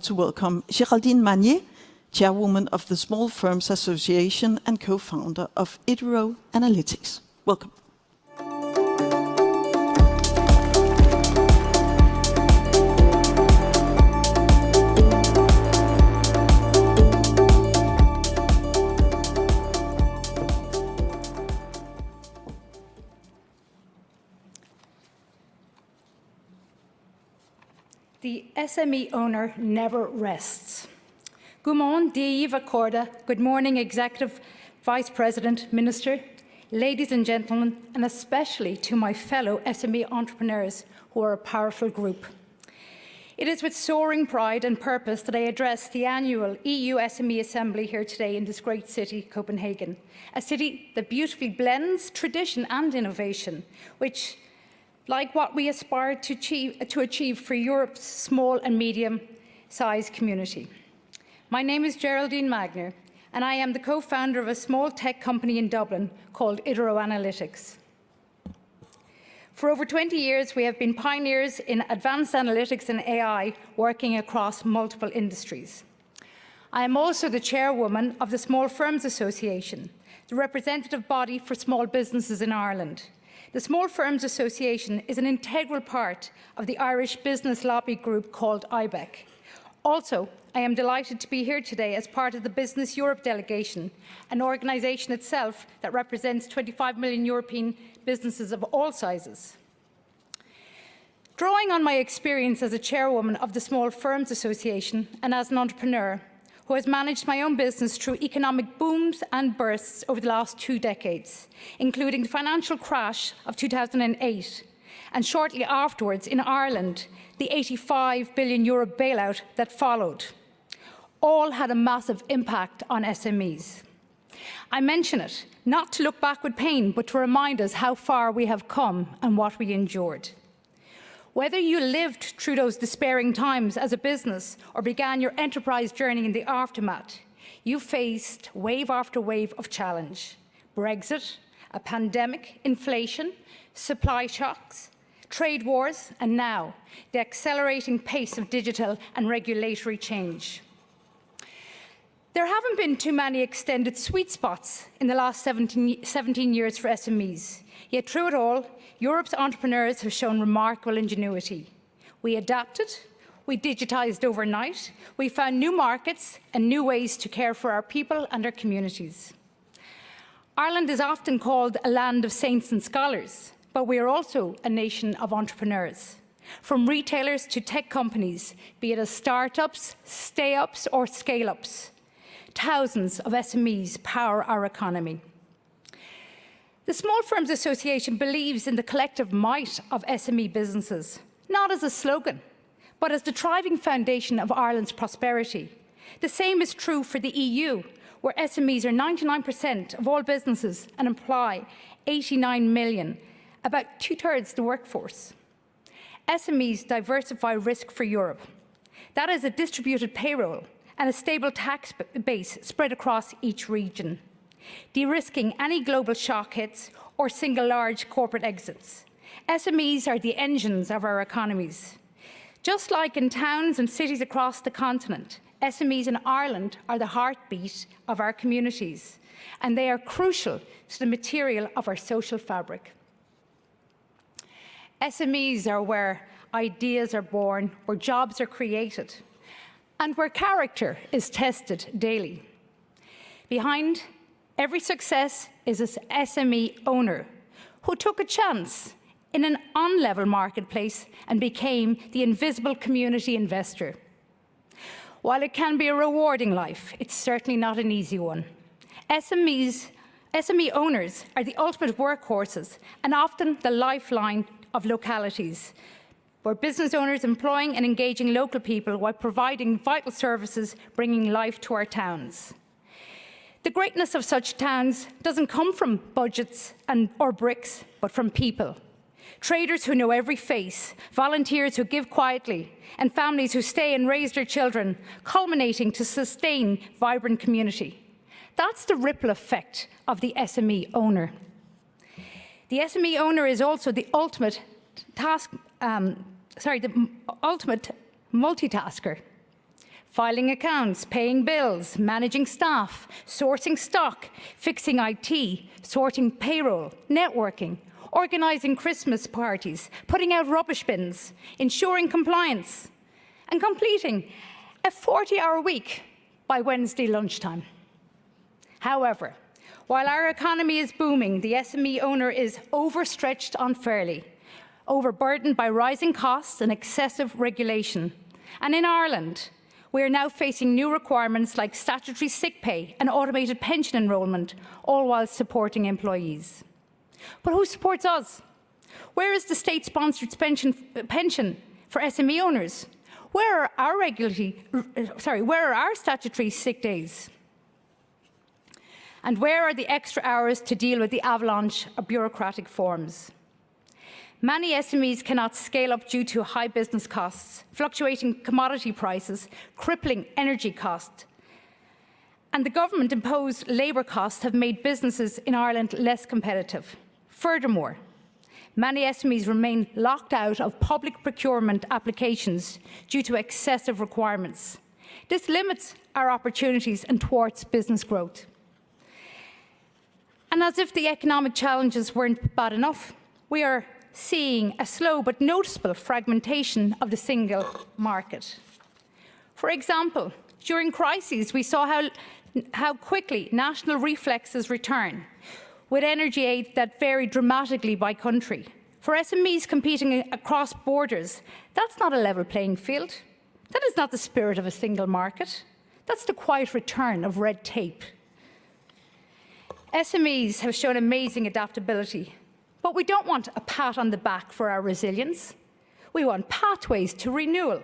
To welcome Geraldine Magnier, Chairwoman of the Small Firms Association and co-founder of Idiro Analytics. Welcome. The SME owner never rests. Good morning, Executive Vice President, Minister, ladies and gentlemen, and especially to my fellow SME entrepreneurs who are a powerful group. It is with soaring pride and purpose that I address the annual EU SME Assembly here today in this great city, Copenhagen, a city that beautifully blends tradition and innovation, which like what we aspire to achieve for Europe's small and medium-sized community. My name is Geraldine Magnier, and I am the co-founder of a small tech company in Dublin called Idiro Analytics. For over 20 years, we have been pioneers in advanced analytics and AI, working across multiple industries. I am also the chairwoman of the Small Firms Association, the representative body for small businesses in Ireland. The Small Firms Association is an integral part of the Irish business lobby group called IBEC. Also, I am delighted to be here today as part of the Business Europe delegation, an organisation itself that represents 25 million European businesses of all sizes. Drawing on my experience as a chairwoman of the Small Firms Association and as an entrepreneur who has managed my own business through economic booms and bursts over the last 2 decades, including the financial crash of 2008, and shortly afterwards in Ireland, the €85 billion bailout that followed, all had a massive impact on SMEs. I mention it not to look back with pain, but to remind us how far we have come and what we endured. Whether you lived through those despairing times as a business or began your enterprise journey in the aftermath, you faced wave after wave of challenge. Brexit, a pandemic, inflation, supply shocks, trade wars, and now the accelerating pace of digital and regulatory change. There haven't been too many extended sweet spots in the last 17 years for SMEs. Yet through it all, Europe's entrepreneurs have shown remarkable ingenuity. We adapted, we digitised overnight, we found new markets and new ways to care for our people and our communities. Ireland is often called a land of saints and scholars, but we are also a nation of entrepreneurs. From retailers to tech companies, be it as startups, stay-ups or scale-ups, thousands of SMEs power our economy. The Small Firms Association believes in the collective might of SME businesses, not as a slogan, but as the thriving foundation of Ireland's prosperity. The same is true for the EU, where SMEs are 99% of all businesses and employ 89 million, about 2/3 the workforce. SMEs diversify risk for Europe. That is a distributed payroll and a stable tax base spread across each region, de-risking any global shock hits or single large corporate exits. SMEs are the engines of our economies. Just like in towns and cities across the continent, SMEs in Ireland are the heartbeat of our communities, and they are crucial to the material of our social fabric. SMEs are where ideas are born, where jobs are created, and where character is tested daily. Behind every success is an SME owner who took a chance in an on-level marketplace and became the invisible community investor. While it can be a rewarding life, it's certainly not an easy one. SME owners are the ultimate workhorses and often the lifeline of localities, where business owners employing and engaging local people while providing vital services, bringing life to our towns. The greatness of such towns doesn't come from budgets or bricks, but from people. Traders who know every face, volunteers who give quietly, and families who stay and raise their children, culminating to sustain vibrant community. That's the ripple effect of the SME owner. The SME owner is also the ultimate multitasker. filing accounts, paying bills, managing staff, sourcing stock, fixing IT, sorting payroll, networking, organising Christmas parties, putting out rubbish bins, ensuring compliance, and completing a 40-hour week by Wednesday lunchtime. However, while our economy is booming, the SME owner is overstretched unfairly, overburdened by rising costs and excessive regulation. And in Ireland, we are now facing new requirements like statutory sick pay and automated pension enrolment, all while supporting employees. But who supports us? Where is the state-sponsored pension for SME owners? Where are our statutory sick days? And where are the extra hours to deal with the avalanche of bureaucratic forms? Many SMEs cannot scale up due to high business costs, fluctuating commodity prices, crippling energy costs, and the government-imposed labour costs have made businesses in Ireland less competitive. Furthermore, many SMEs remain locked out of public procurement applications due to excessive requirements. This limits our opportunities and thwarts business growth. And as if the economic challenges weren't bad enough, we are seeing a slow but noticeable fragmentation of the single market. For example, during crises, we saw how quickly national reflexes return, with energy aid that varied dramatically by country. For SMEs competing across borders, that's not a level playing field. That is not the spirit of a single market. That's the quiet return of red tape. SMEs have shown amazing adaptability, but we don't want a pat on the back for our resilience. We want pathways to renewal.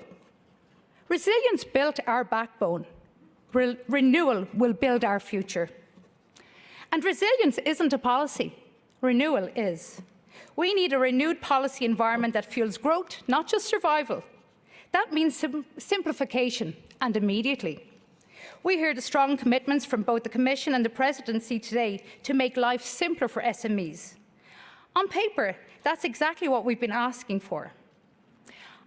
Resilience built our backbone. Renewal will build our future. And resilience isn't a policy. Renewal is. We need a renewed policy environment that fuels growth, not just survival. That means simplification, and immediately. We hear the strong commitments from both the Commission and the Presidency today to make life simpler for SMEs. On paper, that's exactly what we've been asking for.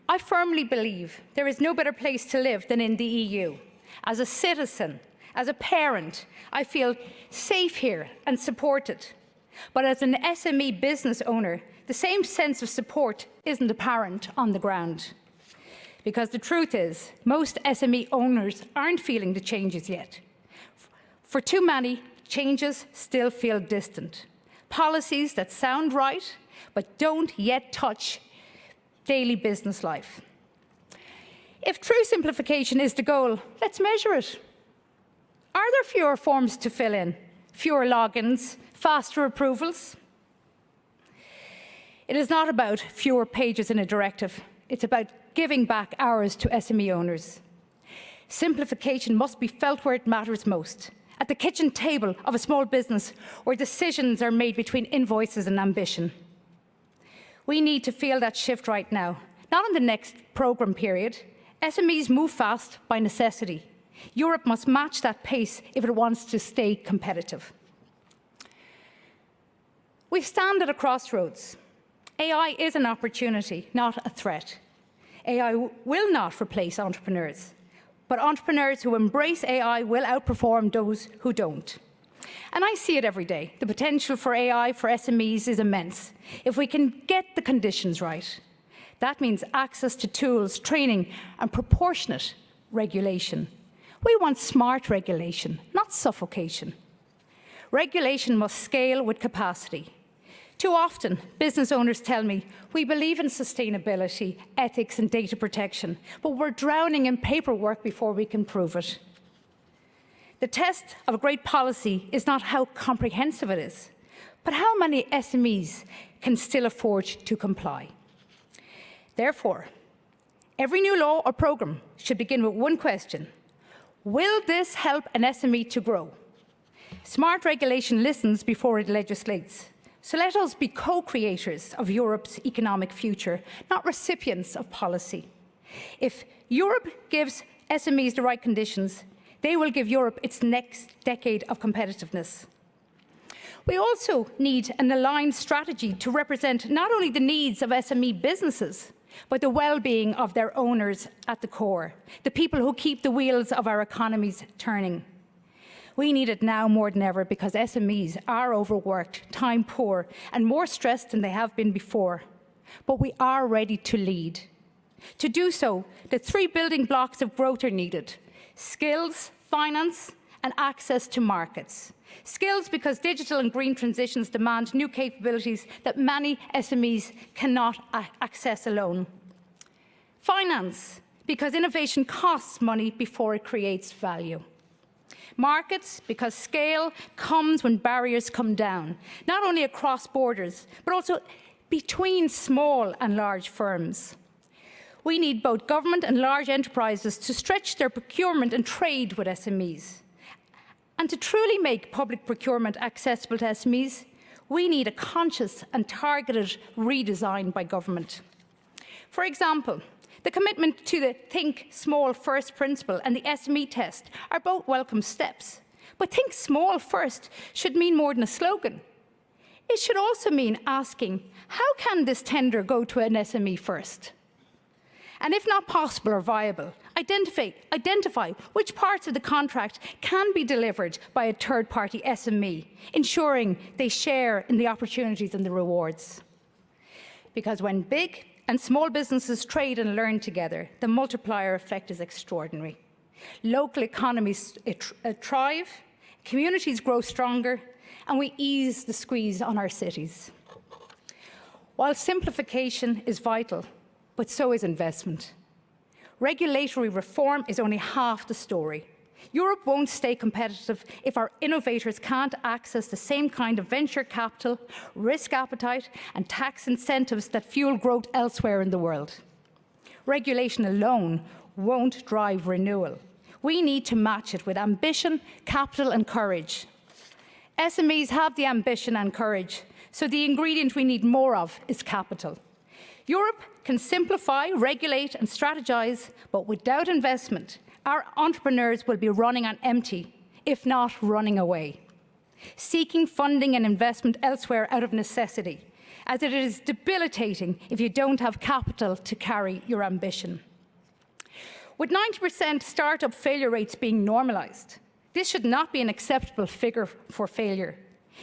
I firmly believe there is no better place to live than in the EU. As a citizen, as a parent, I feel safe here and supported. But as an SME business owner, the same sense of support isn't apparent on the ground. Because the truth is, most SME owners aren't feeling the changes yet. For too many, changes still feel distant. Policies that sound right, but don't yet touch daily business life. If true simplification is the goal, let's measure it. Are there fewer forms to fill in, fewer logins, faster approvals? It is not about fewer pages in a directive. It's about giving back hours to SME owners. Simplification must be felt where it matters most, at the kitchen table of a small business where decisions are made between invoices and ambition. We need to feel that shift right now, not in the next programme period. SMEs move fast by necessity. Europe must match that pace if it wants to stay competitive. We stand at a crossroads. AI is an opportunity, not a threat. AI will not replace entrepreneurs, but entrepreneurs who embrace AI will outperform those who don't. And I see it every day. The potential for AI for SMEs is immense, if we can get the conditions right. That means access to tools, training, and proportionate regulation. We want smart regulation, not suffocation. Regulation must scale with capacity. Too often, business owners tell me, we believe in sustainability, ethics, and data protection, but we're drowning in paperwork before we can prove it. The test of a great policy is not how comprehensive it is, but how many SMEs can still afford to comply. Therefore, every new law or programme should begin with one question. Will this help an SME to grow? Smart regulation listens before it legislates. So let us be co-creators of Europe's economic future, not recipients of policy. If Europe gives SMEs the right conditions, they will give Europe its next decade of competitiveness. We also need an aligned strategy to represent not only the needs of SME businesses, but the well-being of their owners at the core, the people who keep the wheels of our economies turning. We need it now more than ever because SMEs are overworked, time poor, and more stressed than they have been before. But we are ready to lead. To do so, the 3 building blocks of growth are needed: skills, finance, and access to markets. Skills because digital and green transitions demand new capabilities that many SMEs cannot access alone. Finance because innovation costs money before it creates value. Markets because scale comes when barriers come down, not only across borders, but also between small and large firms. We need both government and large enterprises to stretch their procurement and trade with SMEs. And to truly make public procurement accessible to SMEs, we need a conscious and targeted redesign by government. For example, the commitment to the Think Small First principle and the SME test are both welcome steps. But Think Small First should mean more than a slogan. It should also mean asking, how can this tender go to an SME first? And if not possible or viable, identify which parts of the contract can be delivered by a third-party SME, ensuring they share in the opportunities and the rewards. Because when big and small businesses trade and learn together, the multiplier effect is extraordinary. Local economies thrive, communities grow stronger, and we ease the squeeze on our cities. While simplification is vital, but so is investment. Regulatory reform is only half the story. Europe won't stay competitive if our innovators can't access the same kind of venture capital, risk appetite, and tax incentives that fuel growth elsewhere in the world. Regulation alone won't drive renewal. We need to match it with ambition, capital, and courage. SMEs have the ambition and courage, so the ingredient we need more of is capital. Europe can simplify, regulate, and strategize, but without investment, our entrepreneurs will be running on empty, if not running away, seeking funding and investment elsewhere out of necessity, as it is debilitating if you don't have capital to carry your ambition. With 90% startup failure rates being normalized, this should not be an acceptable figure for failure.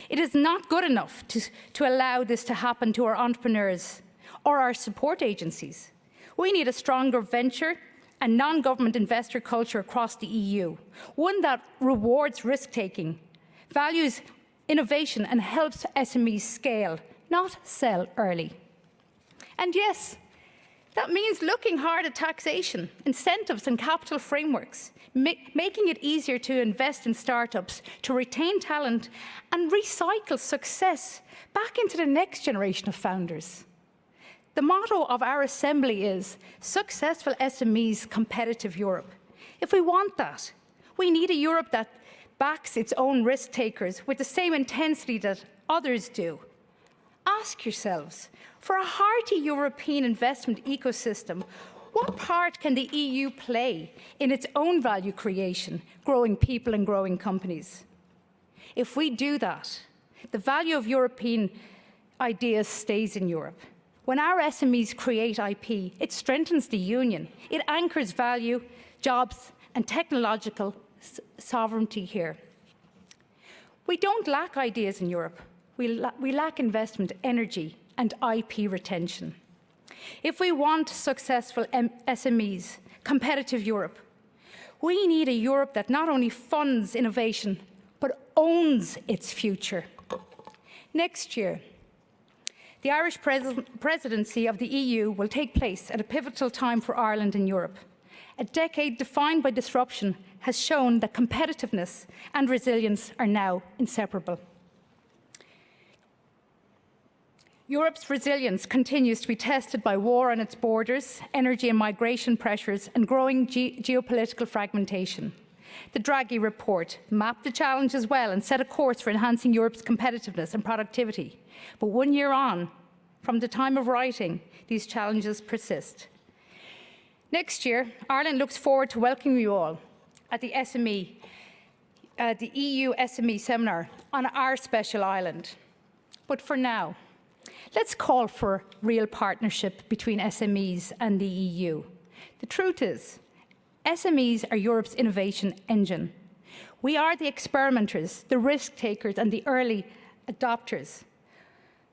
It is not good enough to allow this to happen to our entrepreneurs or our support agencies. We need a stronger venture and non-government investor culture across the EU, one that rewards risk-taking, values innovation and helps SMEs scale, not sell early. And yes, that means looking hard at taxation, incentives and capital frameworks, making it easier to invest in startups, to retain talent and recycle success back into the next generation of founders. The motto of our assembly is Successful SMEs, Competitive Europe. If we want that, we need a Europe that backs its own risk takers with the same intensity that others do. Ask yourselves, for a hearty European investment ecosystem, what part can the EU play in its own value creation, growing people and growing companies? If we do that, the value of European ideas stays in Europe. When our SMEs create IP, it strengthens the union. It anchors value, jobs, and technological sovereignty here. We don't lack ideas in Europe. We lack investment, energy, and IP retention. If we want successful SMEs, competitive Europe, we need a Europe that not only funds innovation, but owns its future. Next year, the Irish presidency of the EU will take place at a pivotal time for Ireland and Europe. A decade defined by disruption has shown that competitiveness and resilience are now inseparable. Europe's resilience continues to be tested by war on its borders, energy and migration pressures, and growing geopolitical fragmentation. The Draghi report mapped the challenges well and set a course for enhancing Europe's competitiveness and productivity. But 1 year on, from the time of writing, these challenges persist. Next year, Ireland looks forward to welcoming you all at the EU SME Seminar on our special island. But for now, Let's call for real partnership between SMEs and the EU. The truth is, SMEs are Europe's innovation engine. We are the experimenters, the risk takers, and the early adopters.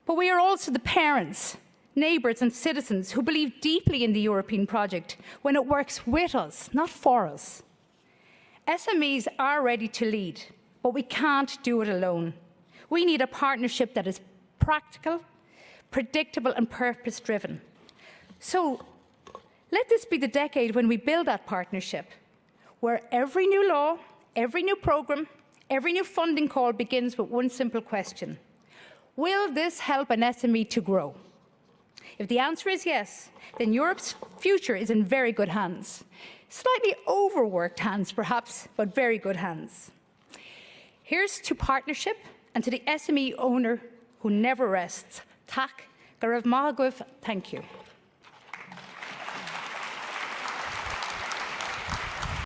But we are also the parents, neighbours, and citizens who believe deeply in the European project when it works with us, not for us. SMEs are ready to lead, but we can't do it alone. We need a partnership that is practical, predictable, and purpose-driven. So let this be the decade when we build that partnership, where every new law, every new programme, every new funding call begins with one simple question: will this help an SME to grow? If the answer is yes, then Europe's future is in very good hands. Slightly overworked hands, perhaps, but very good hands. Here's to partnership and to the SME owner who never rests. Tak, Garav Mahagwif, thank you.